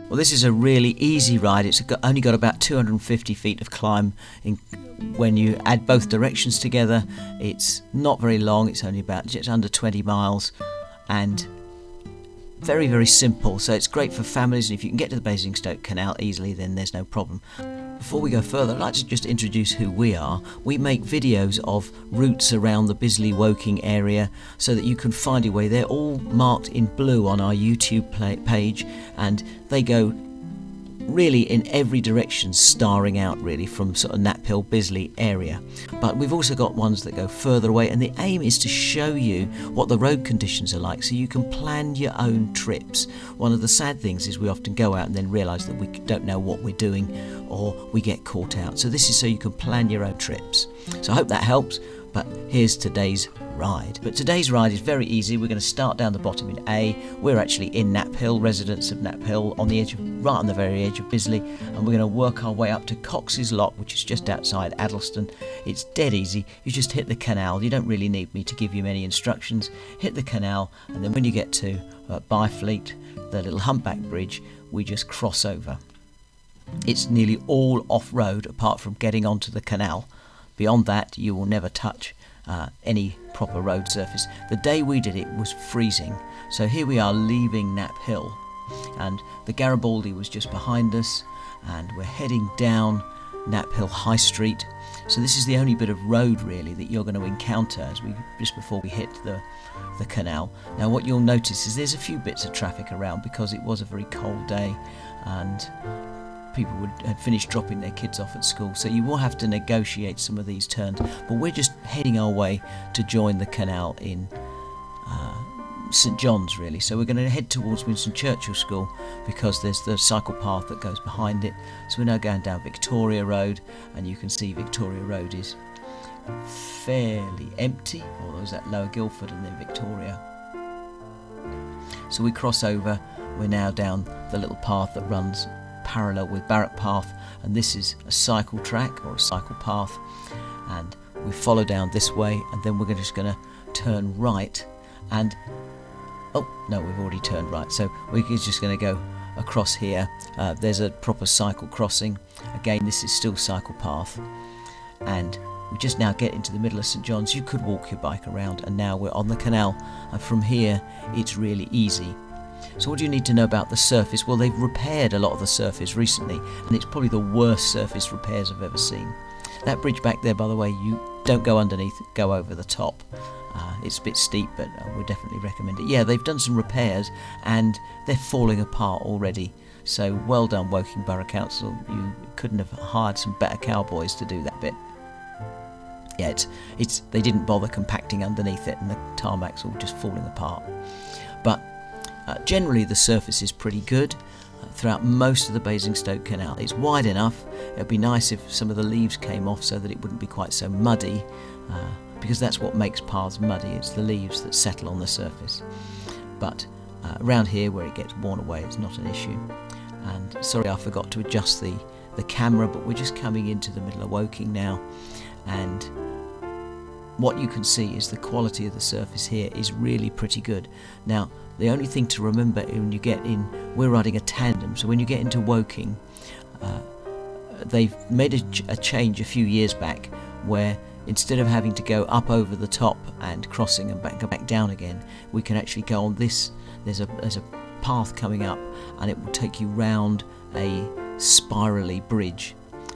Well, this is a really easy ride. It's only got about 250 feet of climb when you add both directions together. It's not very long, it's only about just under 20 miles and very, very simple. So it's great for families, and if you can get to the Basingstoke Canal easily, then there's no problem. Before we go further, I'd like to just introduce who we are. We make videos of routes around the Bisley Woking area so that you can find your way. They're all marked in blue on our YouTube page, and they go really in every direction, starring out really from sort of Knaphill, Bisley area. But we've also got ones that go further away, and the aim is to show you what the road conditions are like so you can plan your own trips. One of the sad things is we often go out and then realise that we don't know what we're doing, or we get caught out. So this is so you can plan your own trips. So I hope that helps, but here's today's ride. But today's ride is very easy. We're going to start down the bottom in A. We're actually in Knaphill, residents of Knaphill, on the edge of, right on the very edge of Bisley, and we're going to work our way up to Cox's Lock, which is just outside Addlestone. It's dead easy. You just hit the canal. You don't really need me to give you many instructions. Hit the canal, and then when you get to Byfleet, the little humpback bridge, we just cross over. It's nearly all off-road apart from getting onto the canal. Beyond that, you will never touch any proper road surface. The day we did it was freezing, so here we are leaving Knaphill, and the Garibaldi was just behind us, and we're heading down Knaphill High Street. So this is the only bit of road really that you're going to encounter just before we hit the canal. Now what you'll notice is there's a few bits of traffic around because it was a very cold day and people had finished dropping their kids off at school, so you will have to negotiate some of these turns, but we're just heading our way to join the canal in St John's really. So we're going to head towards Winston Churchill School because there's the cycle path that goes behind it. So we're now going down Victoria Road, and you can see Victoria Road is fairly empty, although there's that Lower Guildford and then Victoria. So we cross over, we're now down the little path that runs parallel with Barrack Path, and this is a cycle track or a cycle path, and we follow down this way, and then we're just going to turn right, and oh no, we've already turned right, so we're just going to go across here. There's a proper cycle crossing. Again, this is still cycle path, and we just now get into the middle of St John's. You could walk your bike around, and now we're on the canal, and from here it's really easy. So what do you need to know about the surface? Well, they've repaired a lot of the surface recently, and it's probably the worst surface repairs I've ever seen. That bridge back there, by the way, you don't go underneath, go over the top. It's a bit steep, but I would definitely recommend it. Yeah, they've done some repairs, and they're falling apart already. So well done, Woking Borough Council. You couldn't have hired some better cowboys to do that bit. Yeah, they didn't bother compacting underneath it, and the tarmac's all just falling apart. But generally the surface is pretty good throughout most of the Basingstoke Canal. It's wide enough. It would be nice if some of the leaves came off so that it wouldn't be quite so muddy, because that's what makes paths muddy. It's the leaves that settle on the surface. But around here where it gets worn away, it's not an issue. And sorry I forgot to adjust the camera, but we're just coming into the middle of Woking now, and what you can see is the quality of the surface here is really pretty good. Now, the only thing to remember when you get in, we're riding a tandem, so when you get into Woking, they've made a change a few years back where instead of having to go up over the top and crossing and go back down again, we can actually go on this. There's a path coming up, and it will take you round a spirally bridge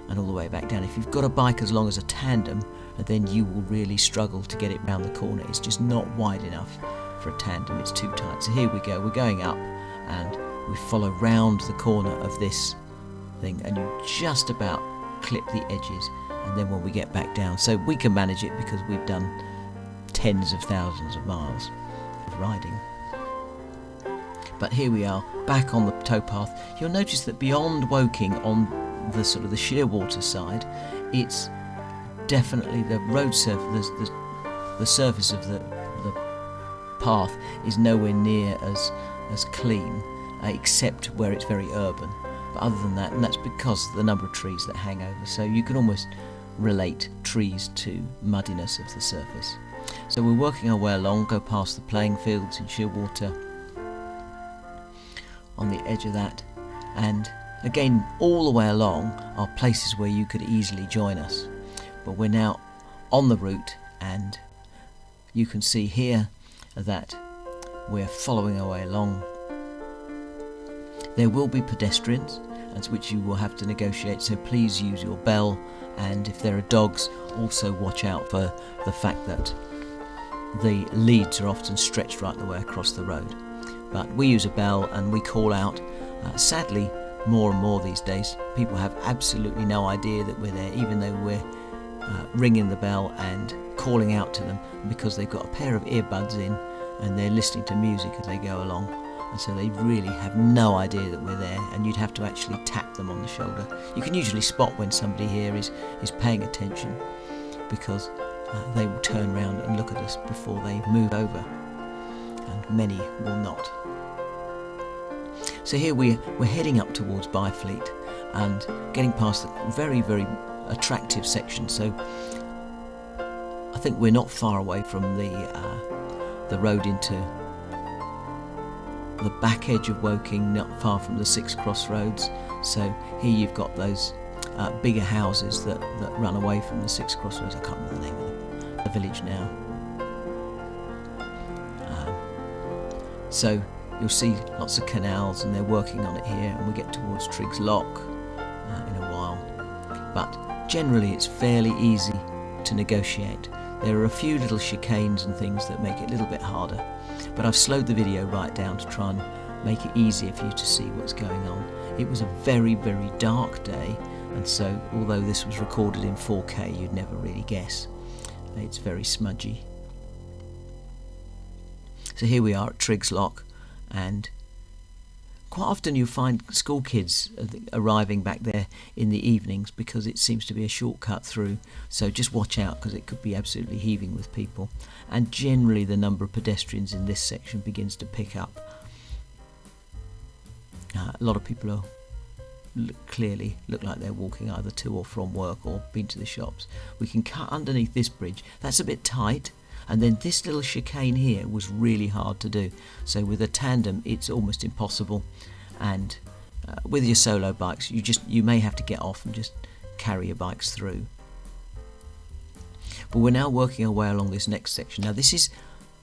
and all the way back down. If you've got a bike as long as a tandem, then you will really struggle to get it round the corner. It's just not wide enough for a tandem, it's too tight. So here we go, we're going up, and we follow round the corner of this thing, and you just about clip the edges, and then when we get back down, so we can manage it because we've done tens of thousands of miles of riding. But here we are back on the towpath. You'll notice that beyond Woking, on the sort of the Shearwater side, it's definitely the road surface, the surface of the path is nowhere near as clean, except where it's very urban. But other than that, and that's because of the number of trees that hang over, so you can almost relate trees to muddiness of the surface. So we're working our way along, go past the playing fields in Shearwater on the edge of that, And again, all the way along are places where you could easily join us. But we're now on the route, and you can see here that we're following our way along. There will be pedestrians, and which you will have to negotiate, so please use your bell, and if there are dogs, also watch out for the fact that the leads are often stretched right the way across the road. But we use a bell and we call out. Sadly, more and more these days, people have absolutely no idea that we're there, even though we're ringing the bell and calling out to them, because they've got a pair of earbuds in and they're listening to music as they go along, and so they really have no idea that we're there, and you'd have to actually tap them on the shoulder. You can usually spot when somebody here is paying attention, because they will turn around and look at us before they move over, and many will not. So here we're heading up towards Byfleet and getting past the very, very attractive section. So I think we're not far away from the road into the back edge of Woking, not far from the 6 crossroads. So here you've got those bigger houses that run away from the 6 crossroads. I can't remember the name of the village now. So you'll see lots of canals, and they're working on it here, and we get towards Triggs Lock in a while. But generally it's fairly easy to negotiate. There are a few little chicanes and things that make it a little bit harder, but I've slowed the video right down to try and make it easier for you to see what's going on. It was a very, very dark day, and so although this was recorded in 4K, you'd never really guess. It's very smudgy. So here we are at Triggs Lock, and quite often you find school kids arriving back there in the evenings, because it seems to be a shortcut through, so just watch out, because it could be absolutely heaving with people. And generally the number of pedestrians in this section begins to pick up. A lot of people clearly look like they're walking either to or from work or been to the shops. We can cut underneath this bridge. That's a bit tight. And then this little chicane here was really hard to do. So with a tandem, it's almost impossible. And with your solo bikes, you may have to get off and just carry your bikes through. But we're now working our way along this next section. Now this is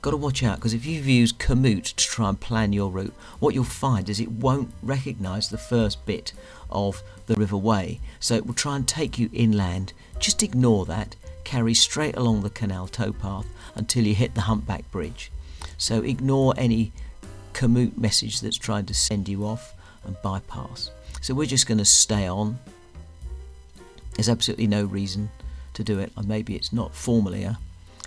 got to watch out, because if you've used Komoot to try and plan your route, what you'll find is it won't recognise the first bit of the River Wey. So it will try and take you inland. Just ignore that. Carry straight along the canal towpath until you hit the humpback bridge. So ignore any Komoot message that's trying to send you off and bypass. So we're just going to stay on. There's absolutely no reason to do it. Maybe it's not formally a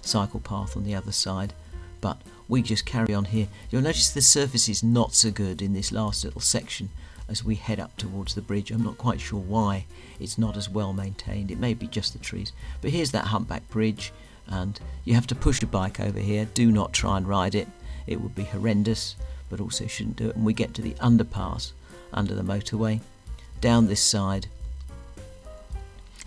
cycle path on the other side, but we just carry on here. You'll notice the surface is not so good in this last little section as we head up towards the bridge. I'm not quite sure why it's not as well maintained. It may be just the trees. But here's that humpback bridge, and you have to push your bike over here. Do not try and ride it. It would be horrendous, but also shouldn't do it. And we get to the underpass under the motorway, down this side,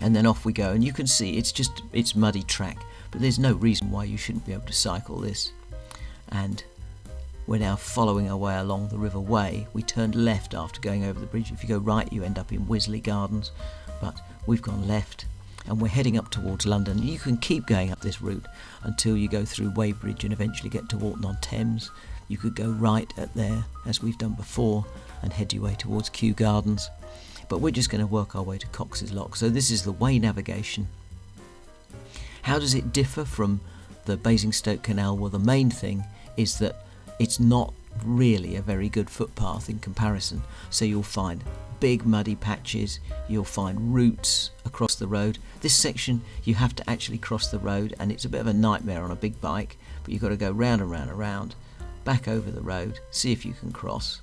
and then off we go. And you can see it's muddy track, but there's no reason why you shouldn't be able to cycle this. And we're now following our way along the River Wey. We turned left after going over the bridge. If you go right, you end up in Bisley Gardens, but we've gone left, and we're heading up towards London. You can keep going up this route until you go through Weybridge and eventually get to Walton-on-Thames. You could go right at there, as we've done before, and head your way towards Kew Gardens. But we're just going to work our way to Cox's Lock. So this is the Wey Navigation. How does it differ from the Basingstoke Canal? Well, the main thing is that it's not really a very good footpath in comparison. So you'll find big muddy patches, you'll find roots across the road. This section you have to actually cross the road, and it's a bit of a nightmare on a big bike, but you've got to go round and round and round, back over the road, see if you can cross,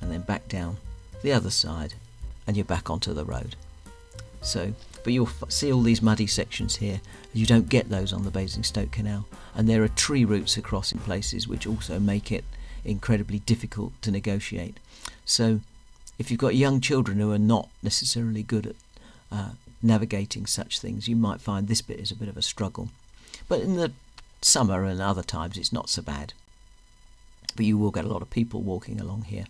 and then back down the other side, and you're back onto the road. So, but you'll see all these muddy sections here. You don't get those on the Basingstoke Canal, and there are tree roots across in places which also make it incredibly difficult to negotiate. So if you've got young children who are not necessarily good at navigating such things, you might find this bit is a bit of a struggle. But in the summer and other times it's not so bad. But you will get a lot of people walking along here.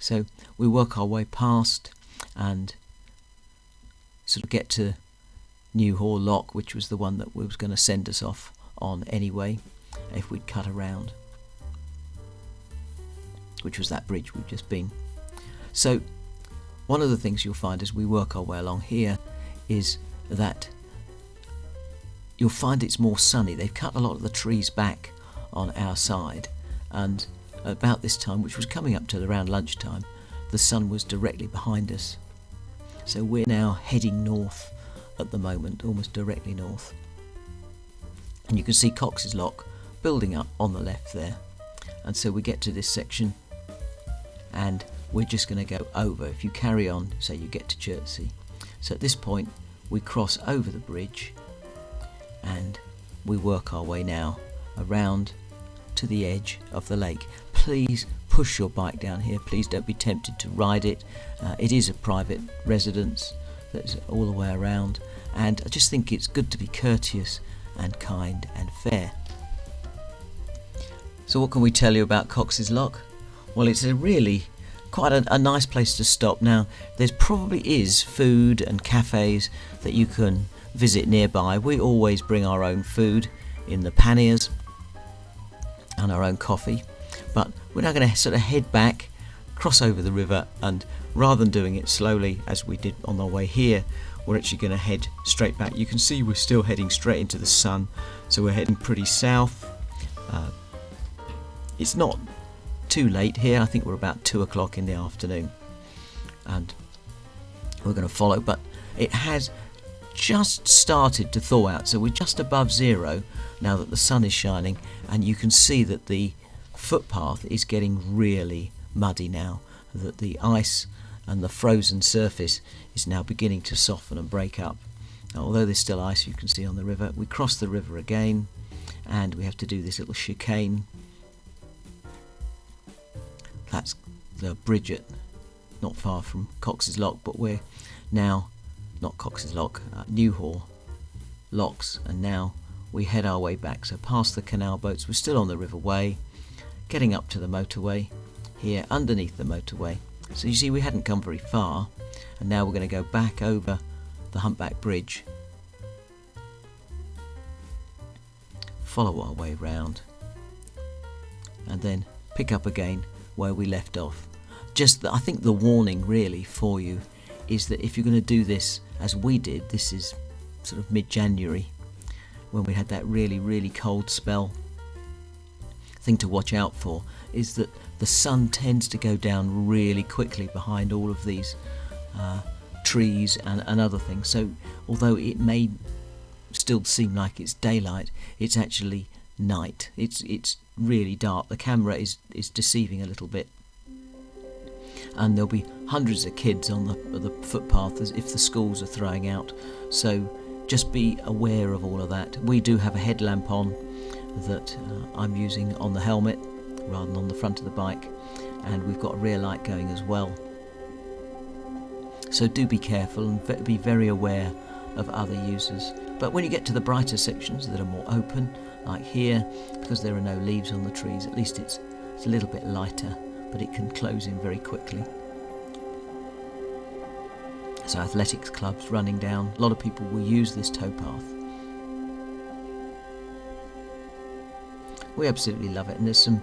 So we work our way past and sort of get to Newhall Lock, which was the one that was going to send us off on anyway if we'd cut around, which was that bridge we've just been. So one of the things you'll find as we work our way along here is that you'll find it's more sunny. They've cut a lot of the trees back on our side, and about this time, which was coming up to around lunchtime, the sun was directly behind us. So we're now heading north at the moment, almost directly north. And you can see Cox's Lock building up on the left there. And so we get to this section and we're just going to go over. If you carry on, say you get to Chertsey. So at this point we cross over the bridge and we work our way now around to the edge of the lake. Please push your bike down here. Please don't be tempted to ride it. It is a private residence that's all the way around, and I just think it's good to be courteous and kind and fair. So what can we tell you about Cox's Lock? Well, it's a really quite a nice place to stop. Now, there's probably is food and cafes that you can visit nearby. We always bring our own food in the panniers and our own coffee, but we're now going to sort of head back, cross over the river, and rather than doing it slowly as we did on our way here, we're actually going to head straight back. You can see we're still heading straight into the sun, so we're heading pretty south. It's not too late here. I think we're about 2 o'clock in the afternoon and we're going to follow, but it has just started to thaw out, so we're just above zero now that the sun is shining, and you can see that the footpath is getting really muddy now, that the ice and the frozen surface is now beginning to soften and break up. Now, although there's still ice, you can see on the river, we cross the river again and we have to do this little chicane. That's the bridge at not far from Cox's Lock, but we're now not Cox's Lock, Newhall Locks, and now we head our way back. So past the canal boats, we're still on the River Wey, getting up to the motorway here underneath the motorway. So you see we hadn't come very far, and now we're going to go back over the Humpback Bridge, follow our way round, and then pick up again where we left off. Just I think the warning really for you is that if you're going to do this as we did, this is sort of mid-January when we had that really cold spell, thing to watch out for is that the sun tends to go down really quickly behind all of these trees and other things. So although it may still seem like it's daylight, it's actually night. It's really dark. The camera is deceiving a little bit, and there'll be hundreds of kids on the footpath as if the schools are throwing out. So just be aware of all of that. We do have a headlamp on that I'm using on the helmet rather than on the front of the bike, and we've got a rear light going as well. So do be careful and be very aware of other users. But when you get to the brighter sections that are more open, like here, because there are no leaves on the trees, at least it's a little bit lighter, but it can close in very quickly. So athletics clubs running down, a lot of people will use this towpath. We absolutely love it, and there's some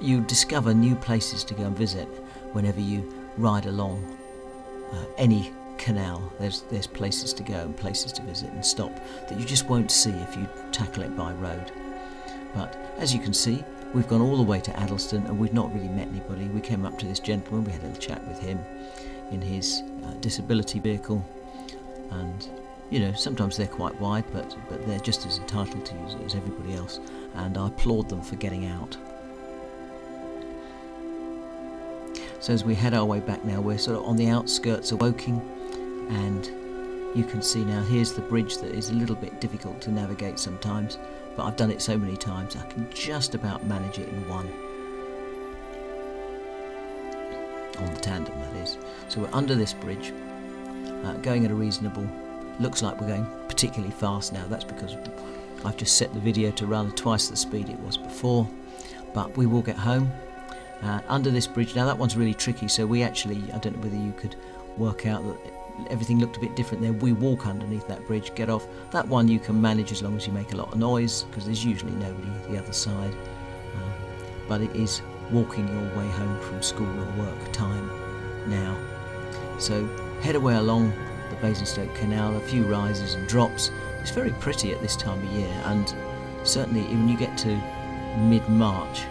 you discover new places to go and visit whenever you ride along any canal. There's places to go and places to visit and stop that you just won't see if you tackle it by road. But as you can see, we've gone all the way to Addlestone and we've not really met anybody. We came up to this gentleman, we had a little chat with him in his disability vehicle, and you know, sometimes they're quite wide, but they're just as entitled to use it as everybody else, and I applaud them for getting out. So as we head our way back now, we're sort of on the outskirts of Woking, and you can see now here's the bridge that is a little bit difficult to navigate sometimes, but I've done it so many times I can just about manage it in one. On the tandem, that is. So we're under this bridge, going at a reasonable, looks like we're going particularly fast now. That's because I've just set the video to run twice the speed it was before, but we will get home under this bridge. Now that one's really tricky, so we actually, I don't know whether you could work out that everything looked a bit different there. We walk underneath that bridge, get off. That one you can manage as long as you make a lot of noise, because there's usually nobody the other side. But it is walking your way home from school or work time now. So head away along the Basingstoke Canal, a few rises and drops. It's very pretty at this time of year, and certainly when you get to mid-March,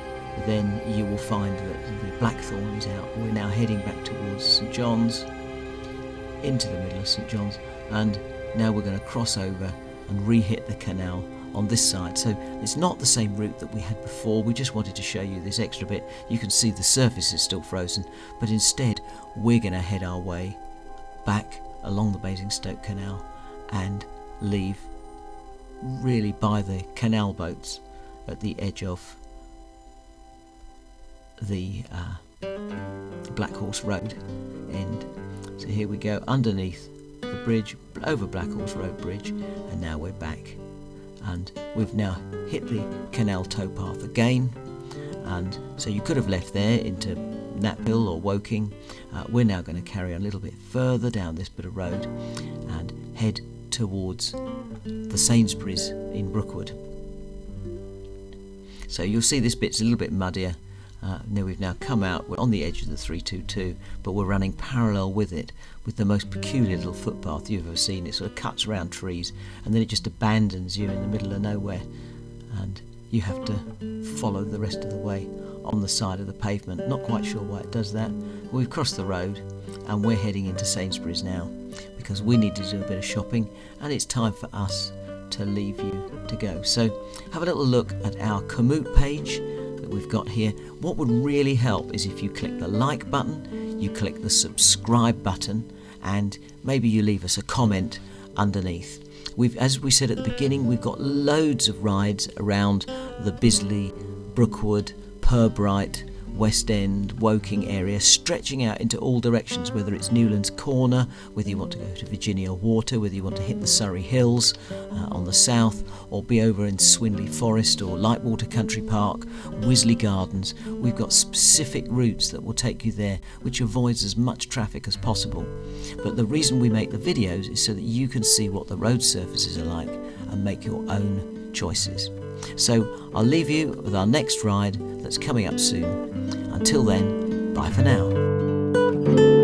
then you will find that the blackthorn is out. We're now heading back towards St John's, into the middle of St John's, and now we're going to cross over and re-hit the canal on this side. So it's not the same route that we had before. We just wanted to show you this extra bit. You can see the surface is still frozen, but instead we're going to head our way back along the Basingstoke Canal and leave really by the canal boats at the edge of the Black Horse Road end. So here we go underneath the bridge, over Black Horse Road Bridge, and now we're back. And we've now hit the canal towpath again, and so you could have left there into Knaphill or Woking. We're now going to carry on a little bit further down this bit of road and head towards the Sainsbury's in Brookwood. So you'll see this bit's a little bit muddier. Now we've now come out, we're on the edge of the 322, but we're running parallel with it, with the most peculiar little footpath you've ever seen. It sort of cuts around trees and then it just abandons you in the middle of nowhere, and you have to follow the rest of the way on the side of the pavement. Not quite sure why it does that. We've crossed the road and we're heading into Sainsbury's now, because we need to do a bit of shopping and it's time for us to leave you to go. So have a little look at our Komoot page that we've got here. What would really help is if you click the like button, you click the subscribe button, and maybe you leave us a comment underneath. As we said at the beginning, we've got loads of rides around the Bisley, Brookwood, Purbright, West End, Woking area, stretching out into all directions, whether it's Newlands Corner, whether you want to go to Virginia Water, whether you want to hit the Surrey Hills on the south, or be over in Swinley Forest or Lightwater Country Park, Wisley Gardens. We've got specific routes that will take you there, which avoids as much traffic as possible. But the reason we make the videos is so that you can see what the road surfaces are like and make your own choices. So I'll leave you with our next ride that's coming up soon. Until then, bye for now.